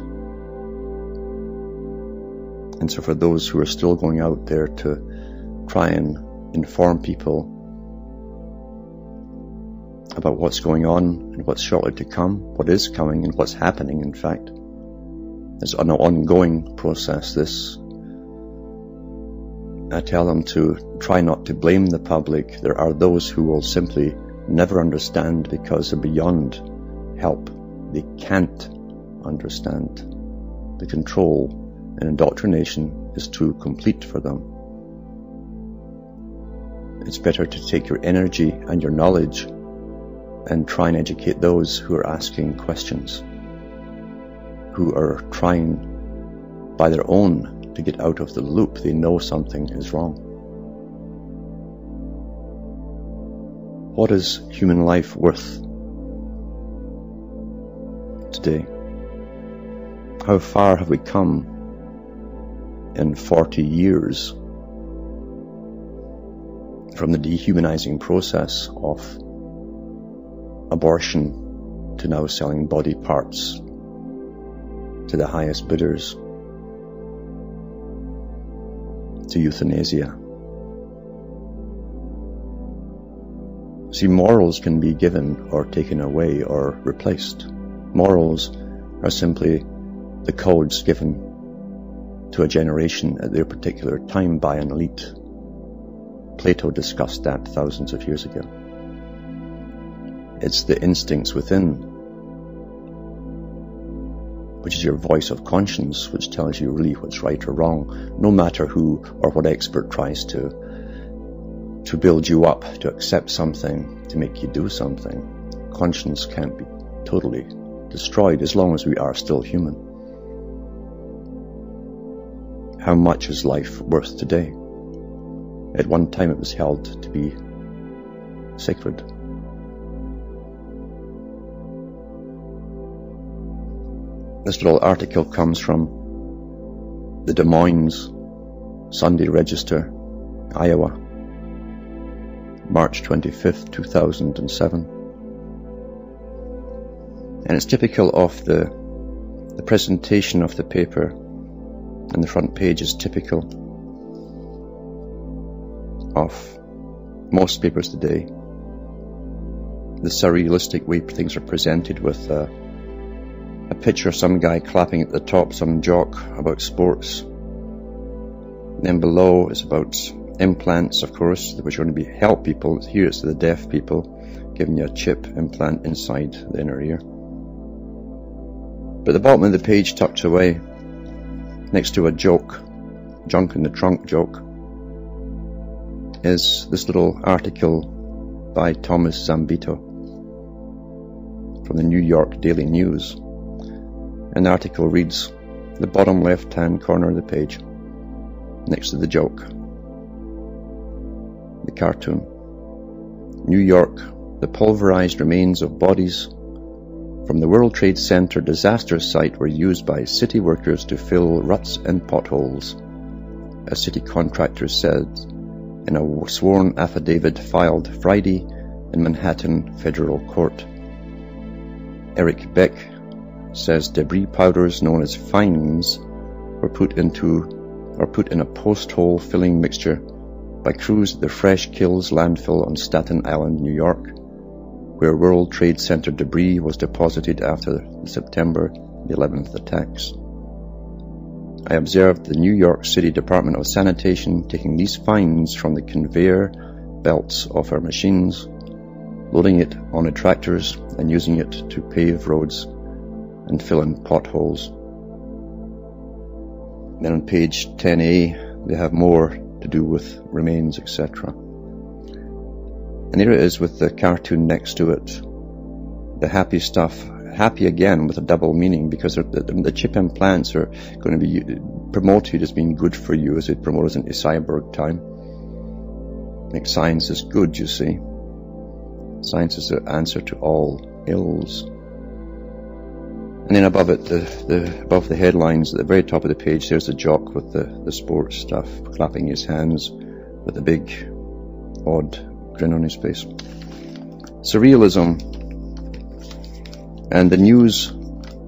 And so for those who are still going out there to try and inform people about what's going on and what's shortly to come, what is coming and what's happening, in fact, it's an ongoing process, this. I tell them to try not to blame the public. There are those who will simply never understand because they're beyond help. They can't understand. The control and indoctrination is too complete for them. It's better to take your energy and your knowledge and try and educate those who are asking questions, who are trying by their own to get out of the loop. They know something is wrong. What is human life worth today? How far have we come in 40 years from the dehumanizing process of abortion to now selling body parts to the highest bidders, to euthanasia? See, morals can be given or taken away or replaced. Morals are simply the codes given to a generation at their particular time by an elite. Plato discussed that thousands of years ago. It's the instincts within, which is your voice of conscience, which tells you really what's right or wrong, no matter who or what expert tries to build you up, to accept something, to make you do something. Conscience can't be totally destroyed as long as we are still human. How much is life worth today? At one time it was held to be sacred. This little article comes from the Des Moines Sunday Register, Iowa, March 25th, 2007. And it's typical of the presentation of the paper, and the front page is typical of most papers today. The surrealistic way things are presented with a picture of some guy clapping at the top, some jock about sports. And then below is about implants, of course, which are going to help people. Here it's the deaf people, giving you a chip implant inside the inner ear. But at the bottom of the page, tucked away, next to a joke, junk in the trunk joke, is this little article by Thomas Zambito from the New York Daily News. An article reads, the bottom left-hand corner of the page, next to the joke, the cartoon. New York, the pulverized remains of bodies from the World Trade Center disaster site were used by city workers to fill ruts and potholes, a city contractor said in a sworn affidavit filed Friday in Manhattan federal court. Eric Beck says debris powders known as fines were put in a post-hole filling mixture by crews at the Fresh Kills landfill on Staten Island, New York, where World Trade Center debris was deposited after the September 11th attacks. I observed the New York City Department of Sanitation taking these fines from the conveyor belts of our machines, loading it on the tractors and using it to pave roads and fill in potholes. Then on page 10A, they have more to do with remains, etc. And here it is with the cartoon next to it. The happy stuff, happy again with a double meaning, because the chip implants are going to be promoted as being good for you as it promotes into cyborg time. Like science is good, you see. Science is the answer to all ills. And then above it, above the headlines, at the very top of the page, there's the jock with the sports stuff, clapping his hands with a big, odd grin on his face. Surrealism. And the news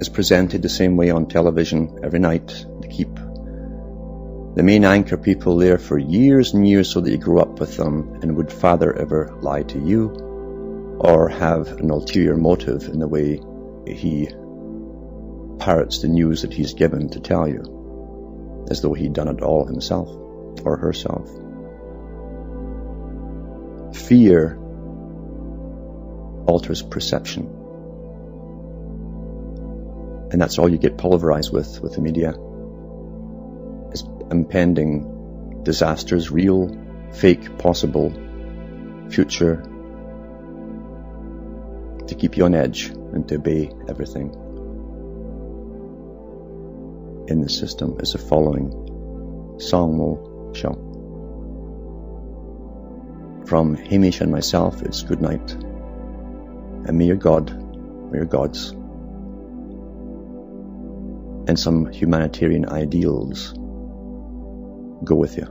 is presented the same way on television every night to keep the main anchor people there for years and years so that you grew up with them, and would father ever lie to you or have an ulterior motive in the way he parrots the news that he's given to tell you, as though he'd done it all himself or herself. Fear alters perception. And that's all you get pulverized with the media. Is impending disasters, real, fake, possible, future, to keep you on edge and to obey everything in the system, as the following song will show. From Hamish and myself, it's good night, and may your God, may your gods, and some humanitarian ideals go with you.